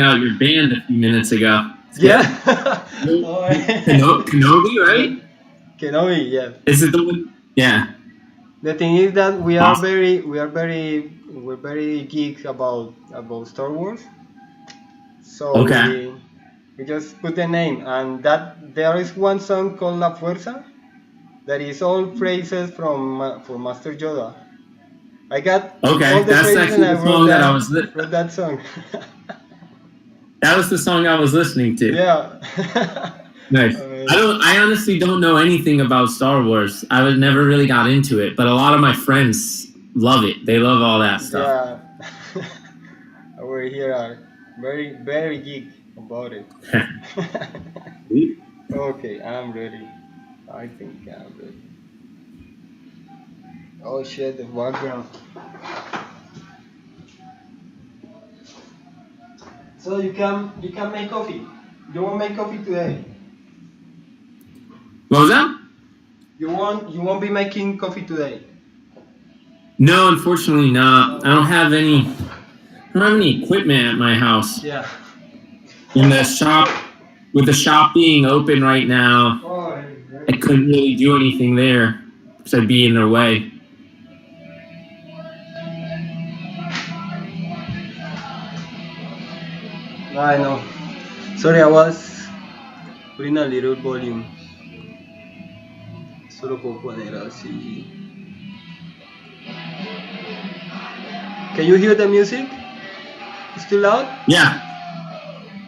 out your band a few minutes ago. It's Yeah. good. Oh, Kenobi, right? Kenobi, yeah. Is it the one? Yeah. The thing is that Awesome. we're very geek about Star Wars. So Okay. we just put the name, and that there is one song called La Fuerza that is all phrases from Master Yoda. I got all Okay. the That's phrases and actually I the song that I was. wrote that song. That was the song I was listening to. Yeah. Nice. I honestly don't know anything about Star Wars. I was never really got into it, but a lot of my friends love it. They love all that stuff. Yeah. We here are very geek about it. Okay, I'm ready. I think I'm ready. Oh shit, the background. So you can make coffee. You won't make coffee today. What was that? You won't be making coffee today. No, unfortunately not. I don't have any. I don't have any equipment at my house. Yeah. In the shop, with the shop being open right now, Oh, I couldn't really do anything there because I'd be in their way. I know. Sorry, I was putting a little volume. Solo puedo poner así. Can you hear the music? It's too loud? Yeah,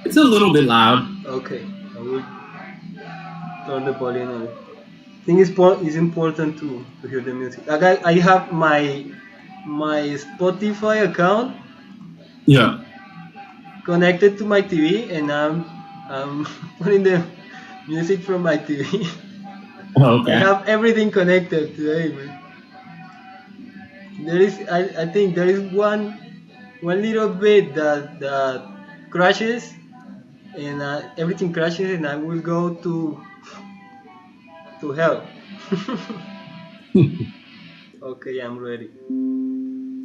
it's a little bit loud. Okay, I will turn the volume on. I think it's important to hear the music. Like I have my Spotify account Yeah. connected to my TV, and I'm putting the music from my TV. Oh, I okay. have everything connected today, man. I think there is one little bit that crashes, and everything crashes, and I will go to hell. Okay, I'm ready.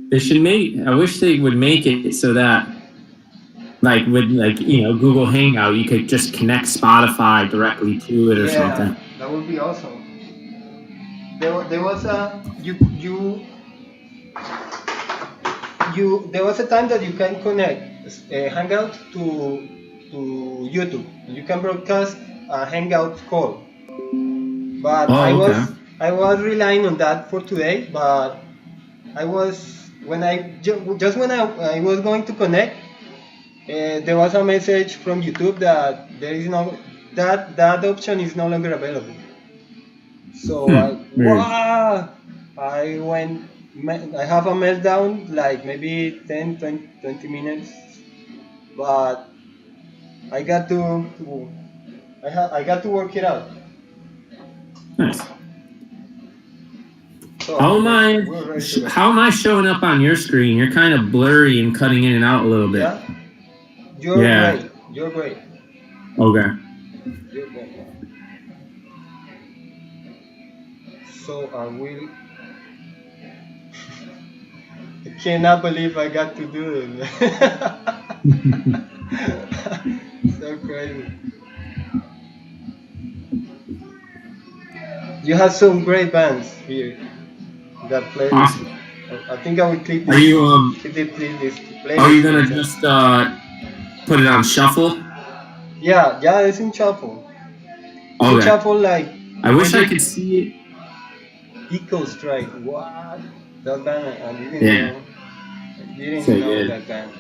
They should make. I wish they would make it so that, like with Google Hangout, you could just connect Spotify directly to it or Yeah, something. that would be awesome. There was a there was a time that you can connect Hangout to YouTube. You can broadcast a Hangout call. But Oh, okay. I was relying on that for today. But I was when I just when I was going to connect, there was a message from YouTube that there is no that option is no longer available. So Weird. I went, I have a meltdown like maybe 10, 20 minutes, but I got I got to work it out. Nice. So How am I? we're ready to go. How am I showing up on your screen? You're kind of blurry and cutting in and out a little bit. Yeah, you're Yeah. great. You're great. Okay. You're great. So I will. I cannot believe I got to do it. So crazy. You have some great bands here that playlist. Awesome. I think I will click Are this. you Click the playlist. Are you gonna Myself. just put it on shuffle? Yeah, it's in shuffle. It's in Okay. shuffle like. I wish I could see it. Eco Strike. What? That band I didn't Yeah. know. I didn't So know good. that band.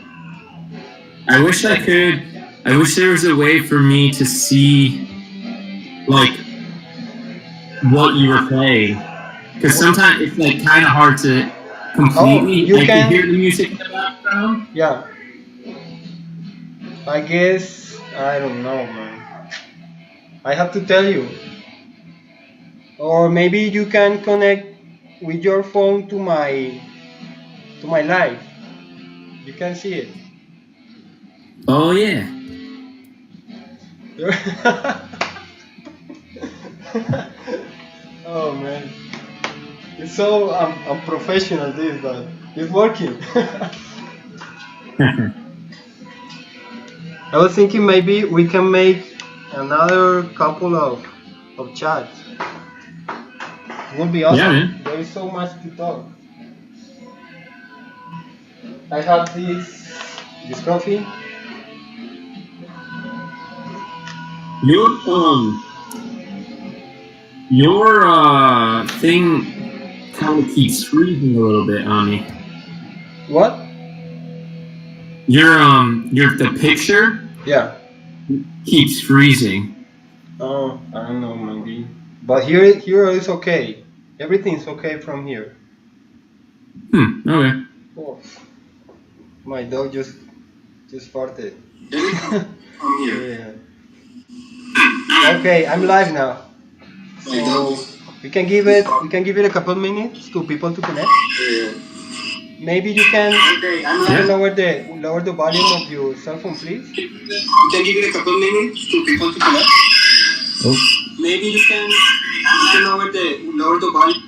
I wish I could. I wish there was a way for me to see, like, what you were playing, because sometimes it's like kind of hard to completely. You I can- hear the music in the background. Yeah. I guess I don't know, man. I have to tell you. Or maybe you can connect with your phone to my live. You can see it. Oh yeah. Oh man. It's so unprofessional this, but it's working. I was thinking maybe we can make another couple of chats. It would be Yeah, awesome. man. There is so much to talk. I have this coffee. Your your thing kind of keeps freezing a little bit on me. What? Your the picture Yeah. keeps freezing. Oh, I don't know, maybe. But here is okay. Everything's okay from here. Okay. Oh, my dog just farted. From here. Yeah. Okay, I'm live now. So we can give it a couple minutes to people to connect. Maybe you can Okay, I'm live. lower the volume of your cell phone, please. You can give it a couple minutes to people to connect. Oh. Maybe you can lower the volume.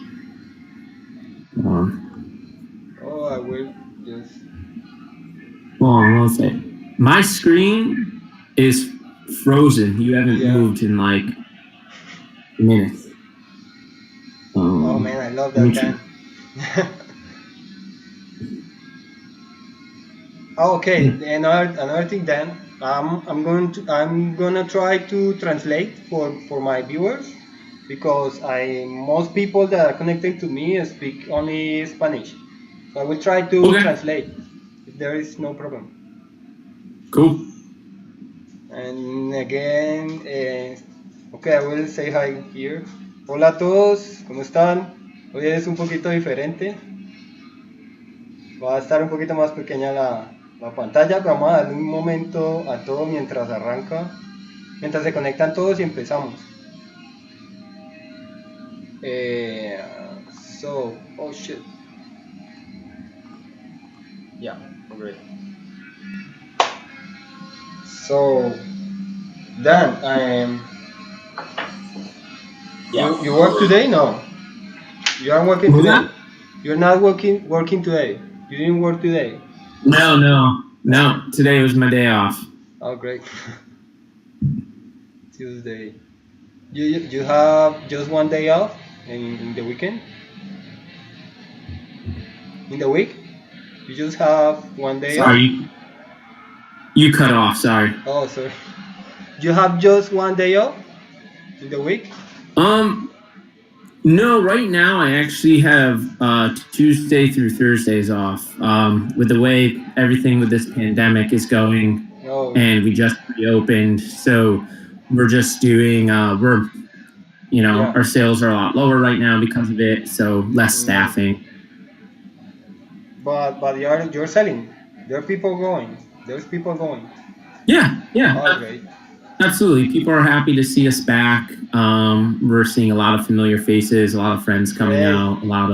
Oh, I will just. Hold on one second. My screen is frozen. You haven't Yeah. moved in like minutes. Oh man, I love let me that check. can. Oh, okay, another thing then. I'm gonna try to translate for my viewers because most people that are connected to me speak only Spanish. So I will try to Okay. translate if there is no problem. Cool. And again, okay, I will say hi here. Hola a todos, ¿cómo están? Hoy es un poquito diferente. Va a estar un poquito más pequeña la pantalla, pero vamos a darle un momento a todo mientras arranca, mientras se conectan todos y empezamos. Oh shit. Yeah, great. So, Dan, you work today? No, you aren't working What was today. that? You're not working today. You didn't work today. No. Today was my day off. Oh, great. Tuesday. You have just one day off in the weekend? In the week? You just have one day off? Sorry, you cut off. Sorry. Oh, sorry. You have just one day off in the week? No. Right now, I actually have Tuesday through Thursdays off. With the way everything with this pandemic is going, Oh, and we just reopened, so we're just doing yeah. our sales are a lot lower right now because of it, so less Mm. staffing. But you're selling. There are people going. There's people going. Yeah, Oh, great. absolutely. People are happy to see us back. We're seeing a lot of familiar faces, a lot of friends coming Great. out, a lot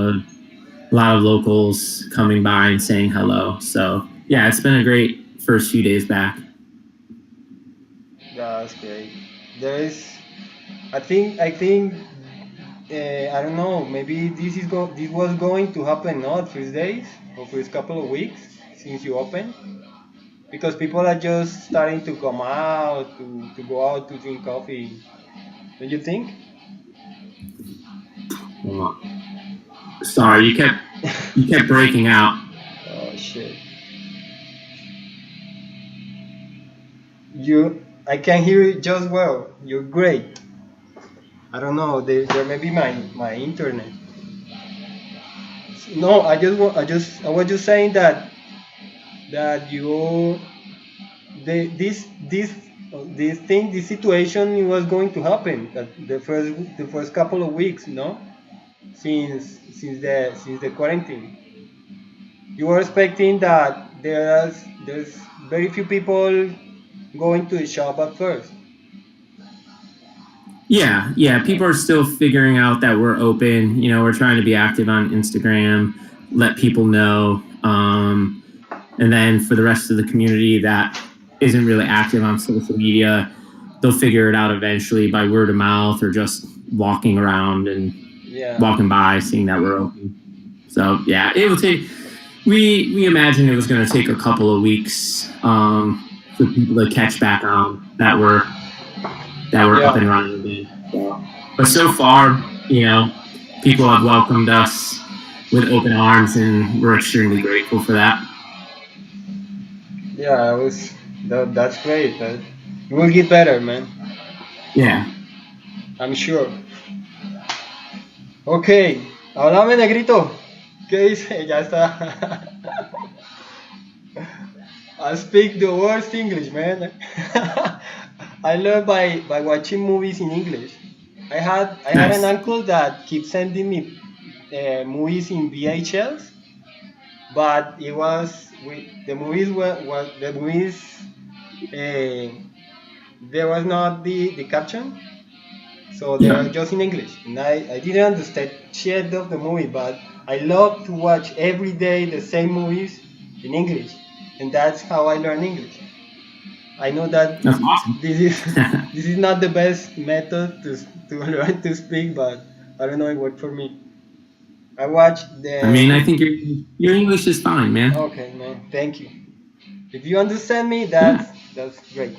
of locals coming by and saying hello. So yeah, it's been a great first few days back. That's great. There is, I think, I don't know. Maybe this was going to happen not first days or first couple of weeks since you opened, because people are just starting to come out to go out to drink coffee. Don't you think? Sorry, you kept breaking out. Oh shit. I can hear you just well. You're great. I don't know. There may be my internet. No, I was just saying that you the this thing, this situation was going to happen. That the first couple of weeks, no, since the quarantine, you were expecting that there's very few people going to the shop at first. Yeah. People are still figuring out that we're open. We're trying to be active on Instagram, let people know. And then for the rest of the community that isn't really active on social media, they'll figure it out eventually by word of mouth or just walking around and walking by, seeing that we're open. So yeah, it will take. We imagine it was going to take a couple of weeks for for people to catch back on that were up and running again. But so far, people have welcomed us with open arms, and we're extremely grateful for that. Yeah, that's great. It will get better, man. Yeah. I'm sure. Ok, háblame, negrito. ¿Qué dice? Ya está. I speak the worst English, man. I learned by watching movies in English. I had an Nice. uncle that keeps sending me movies in VHS, but it was the movies were the movies. There was not the caption, so they Yeah. are just in English. And I didn't understand shit of the movie, but I love to watch every day the same movies in English, and that's how I learn English. I know that That's awesome. this is not the best method to learn to speak, but I don't know, it worked for me. I watched the. I mean, I think your English is fine, man. Okay, man. Thank you. If you understand me, Yeah. that's great.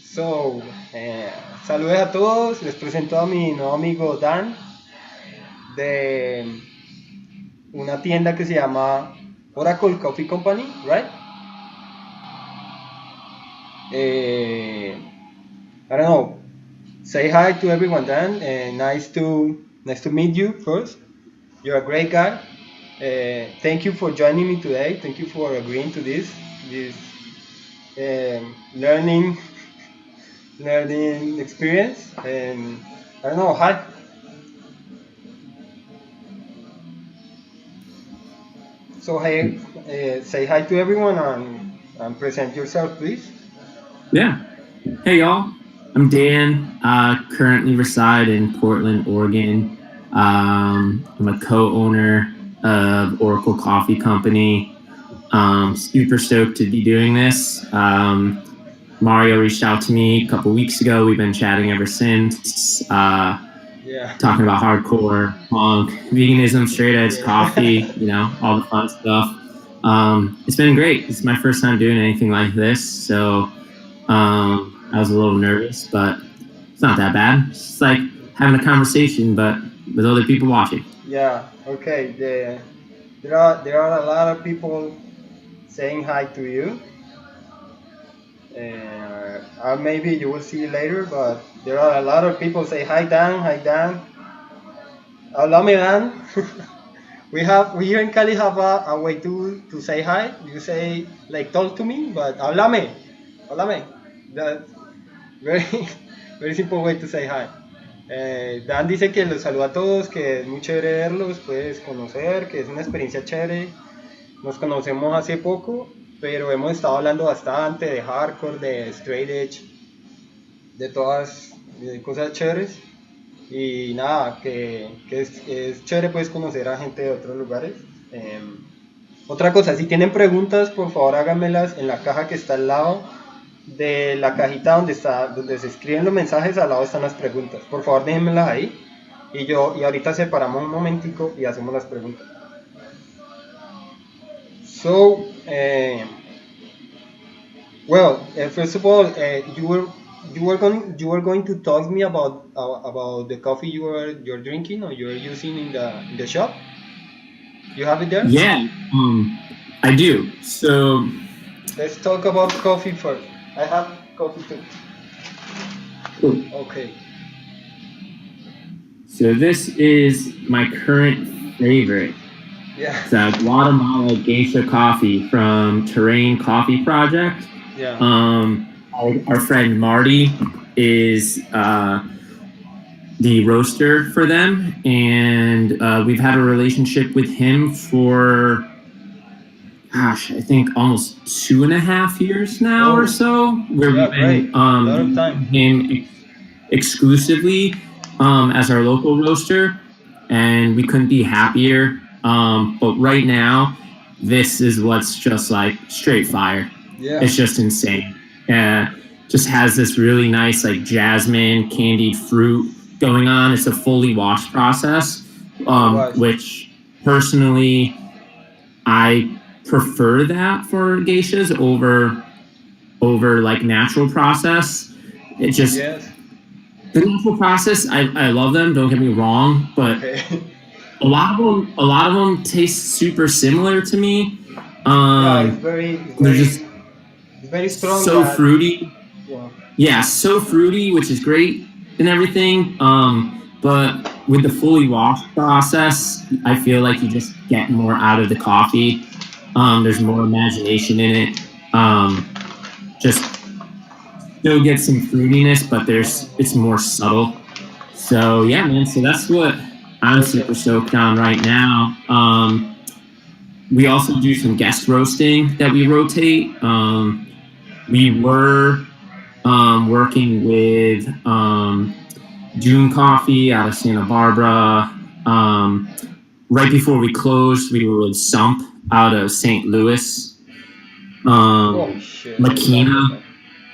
So, saludos a todos. Les presento a mi nuevo amigo Dan de una tienda que se llama Oracle Coffee Company, right? I don't know. Say hi to everyone, Dan. Nice to meet you first. You're a great guy. Thank you for joining me today. Thank you for agreeing to this learning experience. And I don't know. Hi. So hey, say hi to everyone and present yourself, please. Yeah. Hey, y'all. I'm Dan. Currently reside in Portland, Oregon. I'm a co-owner of Oracle Coffee Company. Super stoked to be doing this. Mario reached out to me a couple weeks ago. We've been chatting ever since. Yeah. Talking about hardcore punk, veganism, straight edge Yeah. coffee, all the fun stuff. It's been great. It's my first time doing anything like this, so I was a little nervous, but it's not that bad. It's just like having a conversation, but with other people watching. Yeah. Okay. There are a lot of people saying hi to you. Maybe you will see later, but there are a lot of people say hi Dan, hi Dan. Háblame Dan. We here in Cali have a way to say hi. You say like talk to me, but háblame, háblame. That's very very simple way to say hi. Dan dice que los saluda a todos, que es muy chévere verlos, puedes conocer, que es una experiencia chévere. Nos conocemos hace poco, pero hemos estado hablando bastante de hardcore, de straight edge, de todas cosas chéveres. Y nada, que es chévere pues conocer a gente de otros lugares. Otra cosa, si tienen preguntas, por favor háganmelas en la caja que está al lado de la cajita donde se escriben los mensajes. Al lado están las preguntas. Por favor déjenmelas ahí. Y ahorita separamos un momentico y hacemos las preguntas. So, first of all, you were going to talk to me about the coffee you're drinking or you're using in the shop. You have it there? Yeah, I do. So let's talk about coffee first. I have coffee too. Cool. Okay. So this is my current favorite. Yeah. It's a Guatemala Geisha coffee from Terrain Coffee Project. Yeah. Our friend Marty is the roaster for them, and we've had a relationship with him for, gosh, I think almost 2.5 years now or so, where we've been him exclusively as our local roaster, and we couldn't be happier. But right now, this is what's just like straight fire. Yeah. It's just insane. Just has this really nice like jasmine candied fruit going on. It's a fully washed process, which personally I prefer that for geishas over over like natural process. It just Yes. the natural process. I love them. Don't get me wrong, but Okay. a lot of them taste super similar to me. Yeah, They're just it's very strong. so That fruity. yeah. Yeah, so fruity, which is great and everything. But with the fully washed process, I feel like you just get more out of the coffee. There's more imagination in it. Just still get some fruitiness, but there's it's more subtle. So yeah, man. So that's what I'm Okay. super stoked on right now. We also do some guest roasting that we rotate. We were working with June Coffee out of Santa Barbara. Right before we closed, we were with Sump out of St. Louis. Oh Um, shit! I love that Makina, one.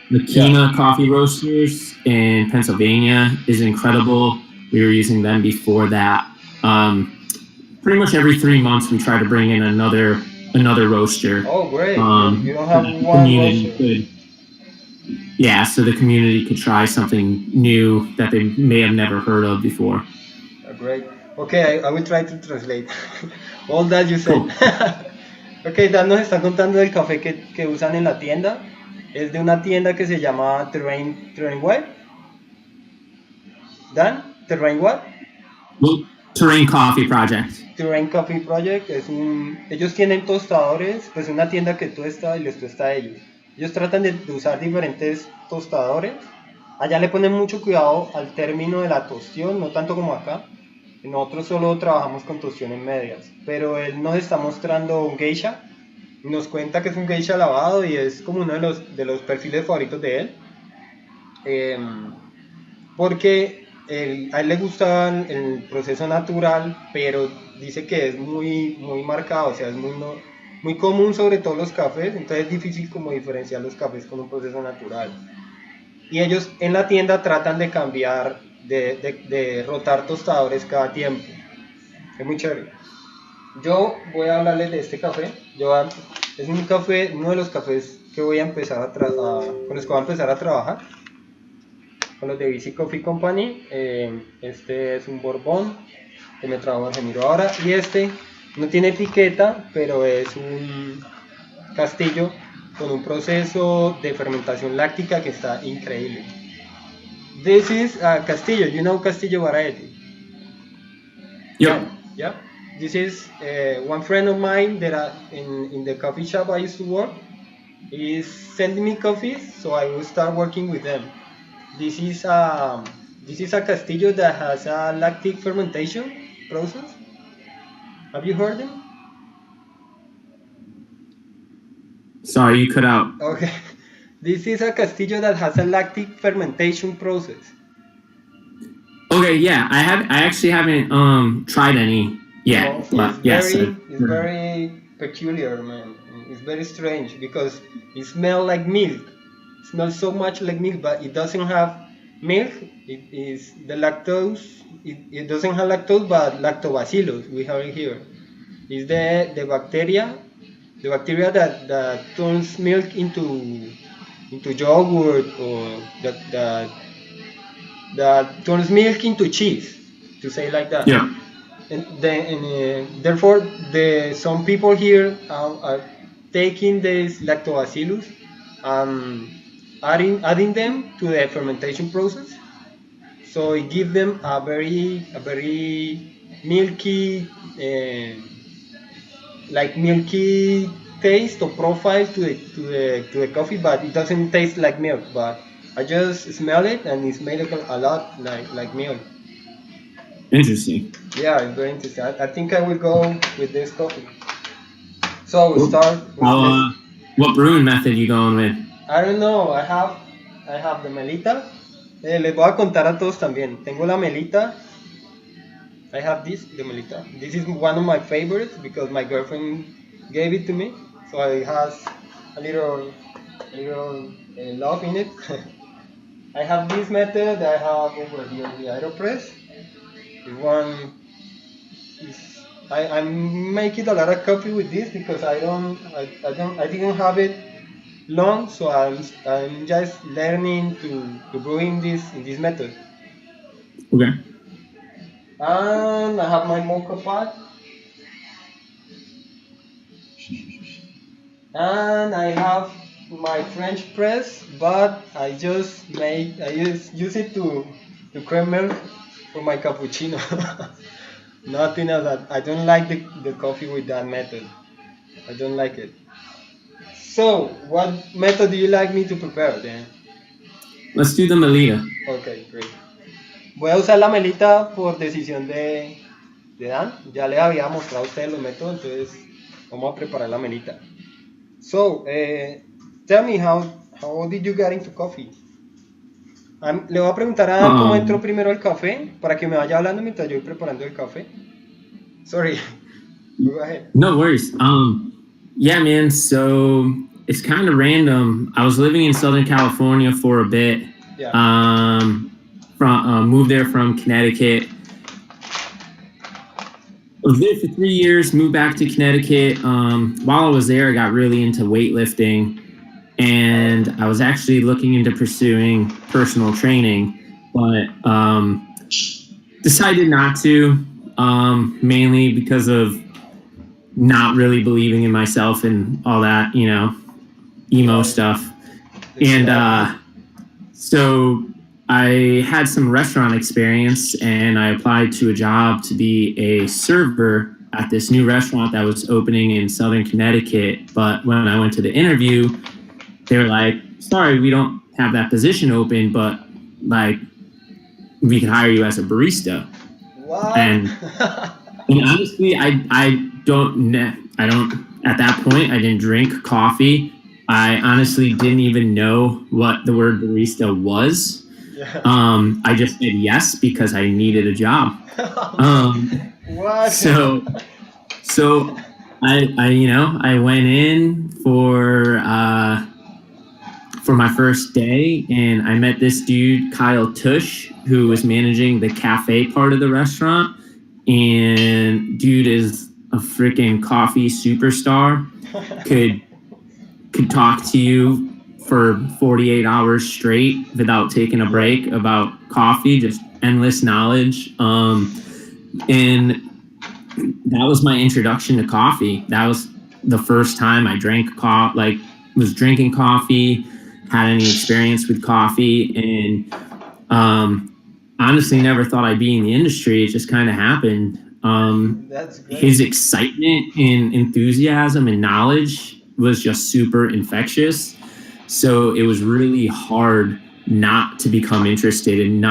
Yeah. Makina Coffee Roasters in Pennsylvania is incredible. We were using them before that. Pretty much every 3 months, we try to bring in another roaster. Oh great! You don't So have that the one community roaster. could, yeah, so the community could try something new that they may have never heard of before. Great. Okay, I will try to translate all that you said. Cool. Ok, Dan nos está contando del café que usan en la tienda. Es de una tienda que se llama Terrain what? Dan, Terrain what? Well, Terrain Coffee Project. Terrain Coffee Project ellos tienen tostadores, pues una tienda que tuesta y les tuesta a ellos. Ellos tratan de usar diferentes tostadores. Allá le ponen mucho cuidado al término de la tostión, no tanto como acá. Nosotros solo trabajamos con tostiones medias, pero él nos está mostrando un geisha y nos cuenta que es un geisha lavado y es como uno de los perfiles favoritos de él. Porque a él le gusta el proceso natural, pero dice que es muy marcado, o sea, es muy común sobre todo los cafés, entonces es difícil como diferenciar los cafés con un proceso natural. Y ellos en la tienda tratan de cambiar, de rotar tostadores cada tiempo. Es muy chévere. Yo voy a hablarles de este café. Es un café, uno de los cafés que voy a empezar con los que voy a empezar a trabajar. Con los de BC Coffee Company. Este es un Borbón que me trajo Argemiro ahora. Y este no tiene etiqueta, pero es un castillo con un proceso de fermentación láctica que está increíble. This is a Castillo, you know Castillo variety. Yep. Yeah. This is one friend of mine that in the coffee shop I used to work is sending me coffees, so I will start working with them. This is a Castillo that has a lactic fermentation process. Have you heard them? Sorry, you cut out. Okay. This is a Castillo that has a lactic fermentation process. Okay, yeah, I actually haven't tried any yet, No, but yes. it's very peculiar, man. It's very strange because it smells like milk. It smells so much like milk, but it doesn't have milk. It is the lactose. It doesn't have lactose, but lactobacillus we have it here. It's the bacteria that turns milk into yogurt or that turns milk into cheese, to say like that. Yeah. Therefore, some people here are taking this lactobacillus and adding them to the fermentation process. So it gives them a very milky, like milky taste or profile to the coffee, but it doesn't taste like milk. But I just smell it and it smells a lot like milk. Interesting. Yeah, it's very interesting. I think I will go with this coffee. So we'll Cool. start with this. What brewing method you going with? I don't know. I have the melita. Les voy a contar a todos también. Tengo la melita. I have the melita. This is one of my favorites because my girlfriend gave it to me. So it has a little love in it. I have this method. I have over here the Aeropress. This one is I'm making a lot of coffee with this because I didn't have it long, so I'm just learning to brew in this method. Okay. And I have my mocha pot, and I have my French press, but I use it to cream milk for my cappuccino. Nothing else. I don't like the coffee with that method. I don't like it. So, what method do you like me to prepare then? Let's do the Melita. Okay, great. Voy a usar la melita por decisión de Dan. Ya le había mostrado a ustedes los métodos, entonces vamos a preparar la melita. So, tell me how did you get into coffee? Le voy a preguntar a Dan cómo entró Um, primero el café para que me vaya hablando mientras yo voy preparando el café. Sorry, go ahead. no worries. Yeah, man. So it's kind of random. I was living in Southern California for a bit. Yeah. From moved there from Connecticut. I was there for 3 years. Moved back to Connecticut. While I was there, I got really into weightlifting, and I was actually looking into pursuing personal training, but decided not to. Mainly because of not really believing in myself and all that, emo Right. stuff. And Exactly. so I had some restaurant experience and I applied to a job to be a server at this new restaurant that was opening in Southern Connecticut. But when I went to the interview, they were like, sorry, we don't have that position open, but like we can hire you as a barista. What? And honestly, I don't at that point I didn't drink coffee. I honestly didn't even know what the word barista was. Yeah. I just said yes because I needed a job. What? So so I went in for my first day and I met this dude, Kyle Tush, who was managing the cafe part of the restaurant. And dude is a freaking coffee superstar. Could could talk to you for 48 hours straight without taking a Yeah. break about coffee, just endless knowledge. And that was my introduction to coffee. That was the first time I drank coffee, like was drinking coffee, had any experience with coffee, and honestly never thought I'd be in the industry. It just kind of happened. That's great. His excitement and enthusiasm and knowledge was just super infectious. So it was really hard not to become interested and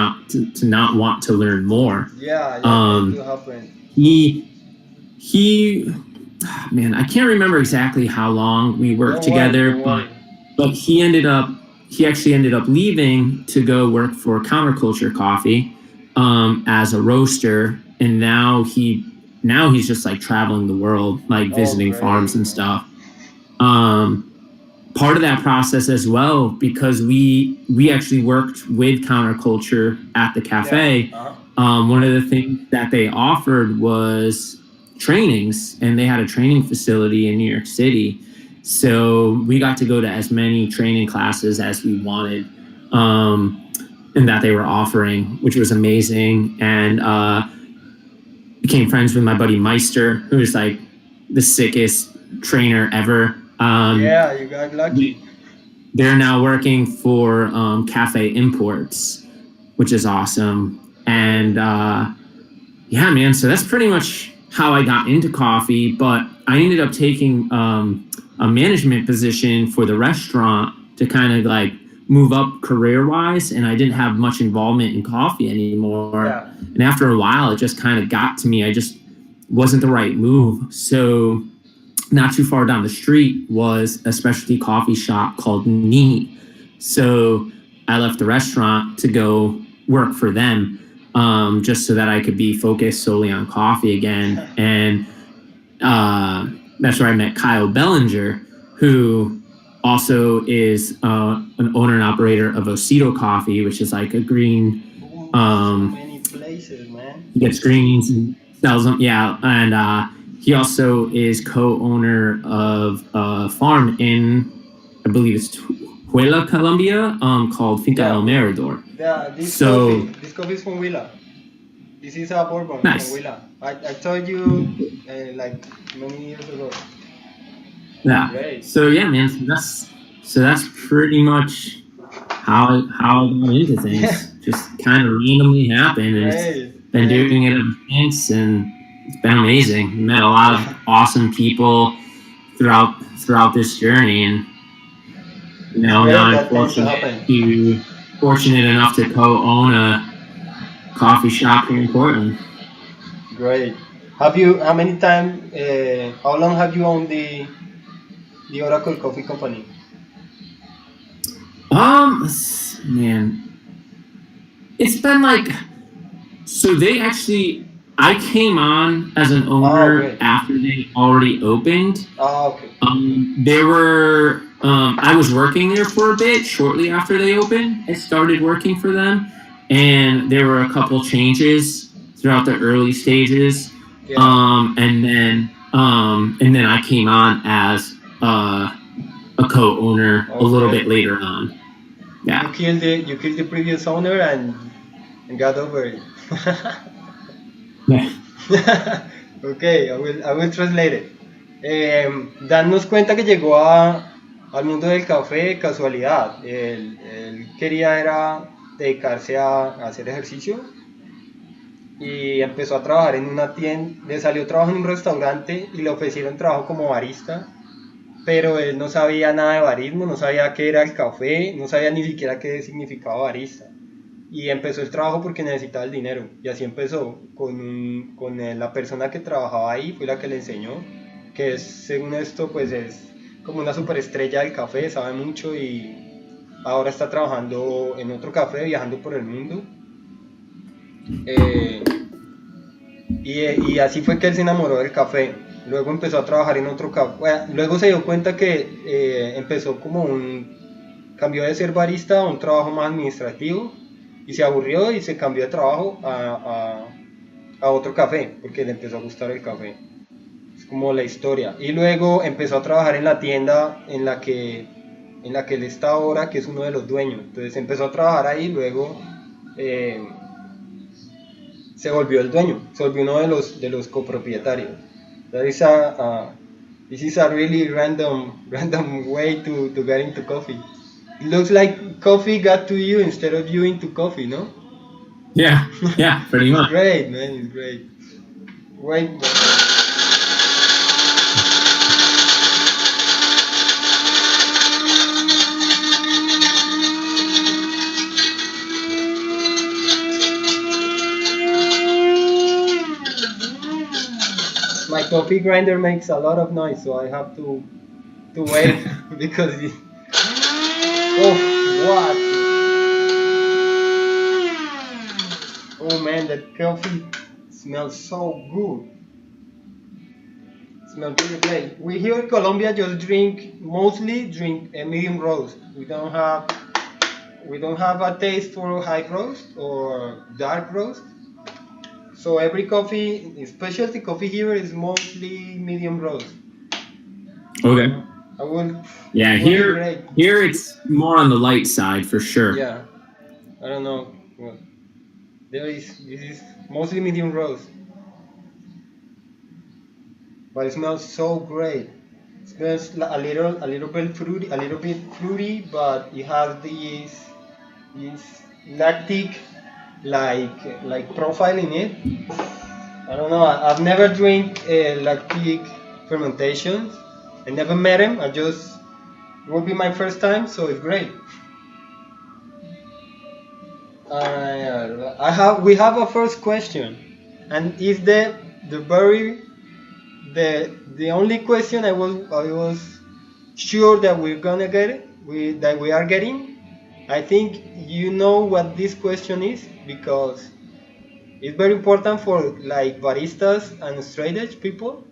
to not want to learn more. Yeah, yeah, that do Um, happen. he he man, I can't remember exactly how long we worked Don't worry, together, don't worry. but he actually ended up leaving to go work for Counterculture Coffee as a roaster, and now he's just like traveling the world, like Oh, visiting farms great, and man. stuff. Um, Part of that process as well, because we actually worked with Counterculture at the Yeah. cafe. Uh-huh. One of the things that they offered was trainings, and they had a training facility in New York City. So we got to go to as many training classes as we wanted, and that they were offering, which was amazing. And became friends with my buddy Meister, who's like the sickest trainer ever. Yeah, you got lucky. They're now working for Cafe Imports, which is awesome. And yeah, man, so that's pretty much how I got into coffee. But I ended up taking a management position for the restaurant to kind of like move up career wise. And I didn't have much involvement in coffee anymore. Yeah. And after a while, it just kind of got to me. I just wasn't the right move. So not too far down the street was a specialty coffee shop called Neat. So I left the restaurant to go work for them, just so that I could be focused solely on coffee again. And that's where I met Kyle Bellinger, who also is an owner and operator of Osito Coffee, which is like a green. So many places, man. He gets greens and sells them. Yeah, and he also is co-owner of a farm in I believe it's Huela, Colombia, called Finca Yeah, El Mirador. So this coffee is from Huila. This is a bourbon from nice. Huila. I told you like many years ago. Yeah. Great, So yeah, man. So that's pretty much how I got into yeah, things. Just kind of randomly happened, and it's great, been great. doing it ever since, and it's been amazing. Met a lot of awesome people throughout this journey, and It's now great I'm that tends to happen. fortunate enough to co-own a coffee shop here in Portland. Great. Have you? How many time? How long have you owned the Oracle Coffee Company? Man, it's been like so they actually I came on as an Oh, owner great. after they already opened. Oh, okay. There were I was working there for a bit shortly after they opened. I started working for them, and there were a couple changes throughout the early stages. Yeah. And then I came on as a co-owner a Oh, little bit great. later on. You Yeah. killed the previous owner and got over it. Yeah. Okay, I will translate it. Dan nos cuenta que llegó al mundo del café de casualidad. Él quería era dedicarse a hacer ejercicio y empezó a trabajar en una tienda, le salió trabajo en un restaurante y le ofrecieron trabajo como barista, pero él no sabía nada de barismo, no sabía qué era el café, no sabía ni siquiera qué significaba barista. Y empezó el trabajo porque necesitaba el dinero. Y así empezó con la persona que trabajaba ahí, fue la que le enseñó, que es, según esto, pues es como una superestrella del café, sabe mucho y ahora está trabajando en otro café, viajando por el mundo. Eh, y así fue que él se enamoró del café. Luego empezó a trabajar en otro café. Bueno, luego se dio cuenta que empezó como cambió de ser barista a un trabajo más administrativo y se aburrió y se cambió de trabajo a otro café porque le empezó a gustar el café. Es como la historia. Y luego empezó a trabajar en la tienda en la que él está ahora, que es uno de los dueños. Entonces empezó a trabajar ahí, luego eh, se volvió el dueño, se volvió uno de los copropietarios. That is this is a really random way to get into coffee. It looks like coffee got to you instead of you into coffee, no? Yeah. Yeah. Pretty It's much. great, man. It's great. Wait. My coffee grinder makes a lot of noise, so I have to wait because oh, what? Oh man, that coffee smells so good. Smells really great. We here in Colombia just mostly drink a medium roast. We don't have a taste for high roast or dark roast. So every coffee, specialty coffee here is mostly medium roast. Okay. I will. Yeah. It will be great. Here it's more on the light side for sure. Yeah, I don't know. Well, this is mostly medium roast, but it smells so great. It smells a little bit fruity, but it has this lactic like profile in it. I don't know. I've never drank lactic fermentations. I never met him. It will be my first time, so it's great. We have a first question, and is the very the only question I was sure that we're gonna get it, that we are getting. I think you know what this question is because it's very important for like baristas and straight edge people.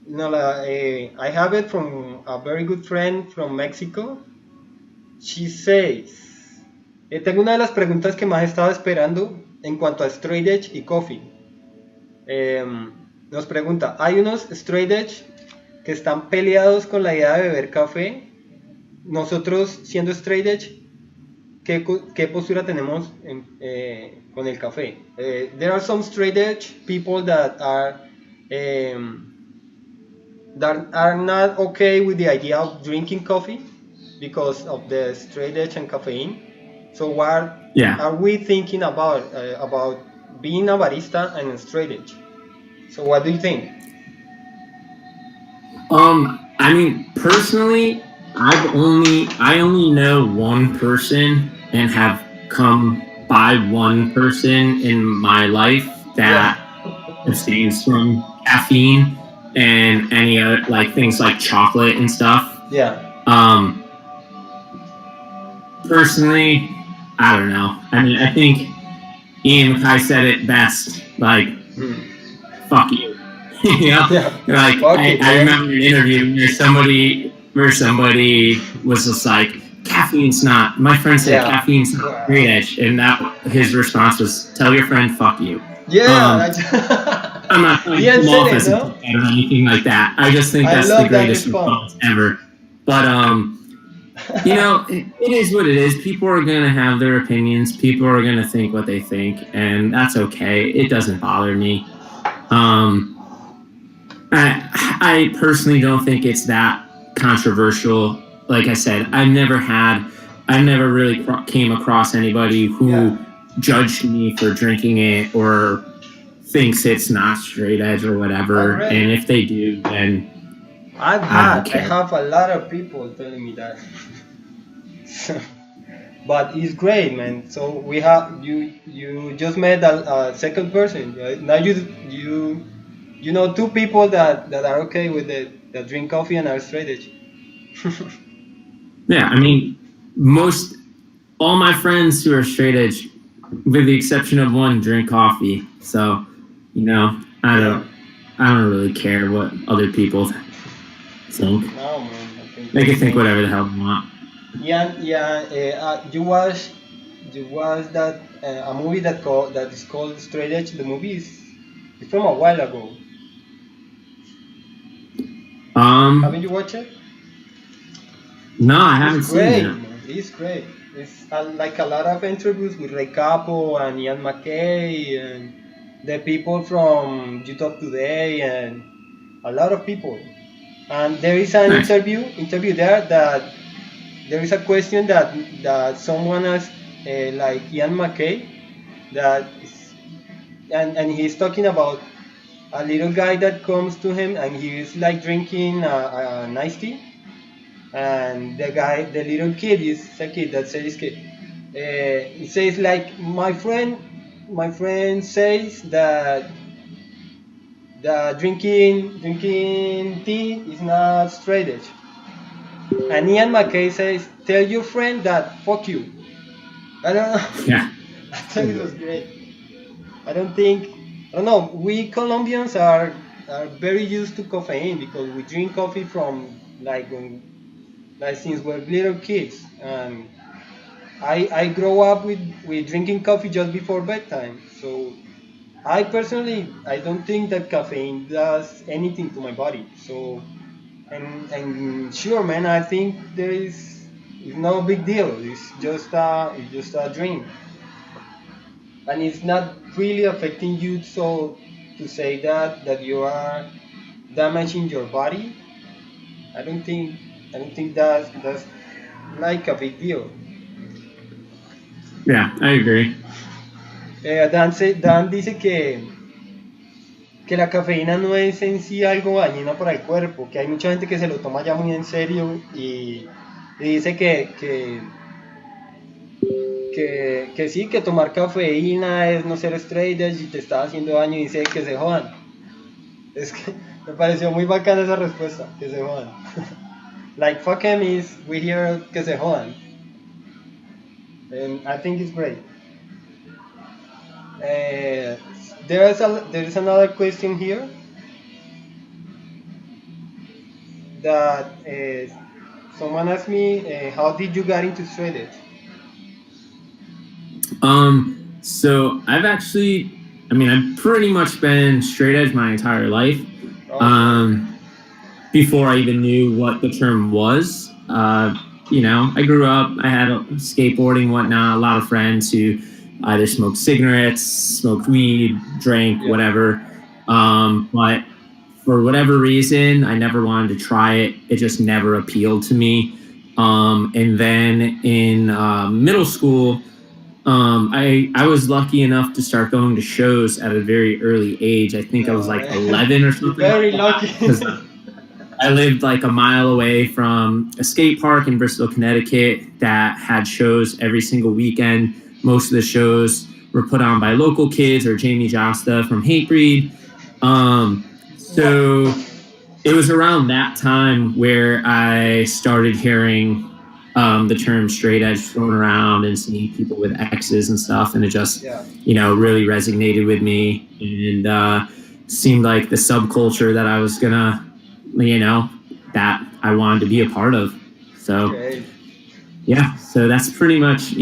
No, I have it from a very good friend from Mexico. She says, tengo una de las preguntas que más estaba esperando en cuanto a straight edge y coffee. Nos pregunta, hay unos straight edge que están peleados con la idea de beber café nosotros siendo straight edge, ¿qué postura tenemos con el café? There are some straight edge people that are not okay with the idea of drinking coffee because of the straight edge and caffeine. So what Yeah. are we thinking about being a barista and a straight edge? So what do you think? I mean, personally, I only know one person and have come by one person in my life that abstains from caffeine and any other like things like chocolate and stuff. Yeah. Personally, I don't know. I mean, I think Ian Mackay said it best. Like, fuck you. You know, like I remember an interview where somebody was just like, caffeine's not. My friend said caffeine's not straight edge, and that his response was, "Tell your friend, fuck you." Yeah. I'm not trying to come off as a dickhead or anything like that. I just think that's the greatest response ever. But you know, it is what it is. People are gonna have their opinions. People are gonna think what they think, and that's okay. It doesn't bother me. I personally don't think it's that controversial. Like I said, I never really came across anybody who judged me for drinking it or thinks it's not straight edge or whatever. And if they do, then I have a lot of people telling me that. But it's great, man. So we have you just met a second person, right? Now you know two people that are okay with it, that drink coffee and are straight edge. Yeah, I mean, all my friends who are straight edge, with the exception of one, drink coffee. So, you know, I don't really care what other people think. No, man. They can think whatever the hell they want. You watched that a movie that is called Straight Edge. The movie is from a while ago. Haven't you watched it? No, I haven't seen it. It's great. It's like a lot of interviews with Ray Capo and Ian McKay and the people from You Talk Today and a lot of people. And there is an interview there that there is a question that someone asked, like Ian McKay, and he's talking about a little guy that comes to him and he's like drinking an iced tea, and the little kid is a kid that says he says like my friend says that drinking tea is not straight edge. And Ian McKay says, tell your friend that fuck you. I don't know. Yeah. I thought it was great. I don't know, we Colombians are very used to caffeine because we drink coffee from since we're little kids. And I grow up with drinking coffee just before bedtime. So I personally don't think that caffeine does anything to my body. So and sure, man, I think it's no big deal. It's just a drink, and it's not really affecting you. So to say that you are damaging your body, I don't think that's like a big deal. Yeah, I agree. Dan dice que la cafeína no es en sí algo dañino para el cuerpo, que hay mucha gente que se lo toma ya muy en serio y dice que sí, que tomar cafeína es no ser straight edge y te está haciendo daño y dice que se jodan. Es que me pareció muy bacana esa respuesta, que se jodan. Like fuck him is we hear que se jodan. And I think it's great. There is another question here that someone asked me, how did you get into straight edge? So I've pretty much been straight edge my entire life. Before I even knew what the term was. I grew up, I had skateboarding, whatnot, a lot of friends who either smoked cigarettes, smoked weed, drank, Yeah. whatever. But for whatever reason, I never wanted to try it. It just never appealed to me. And then in middle school, I was lucky enough to start going to shows at a very early age. I think I was No, like 11 or you're something like very that lucky. because I lived like a mile away from a skate park in Bristol, Connecticut that had shows every single weekend. Most of the shows were put on by local kids or Jamie Josta from Hatebreed. What? So it was around that time where I started hearing the term straight edge thrown around and seeing people with X's and stuff, and it just Yeah. really resonated with me and seemed like the subculture that I was gonna that I wanted to be a part of. So Great. yeah, so that's pretty much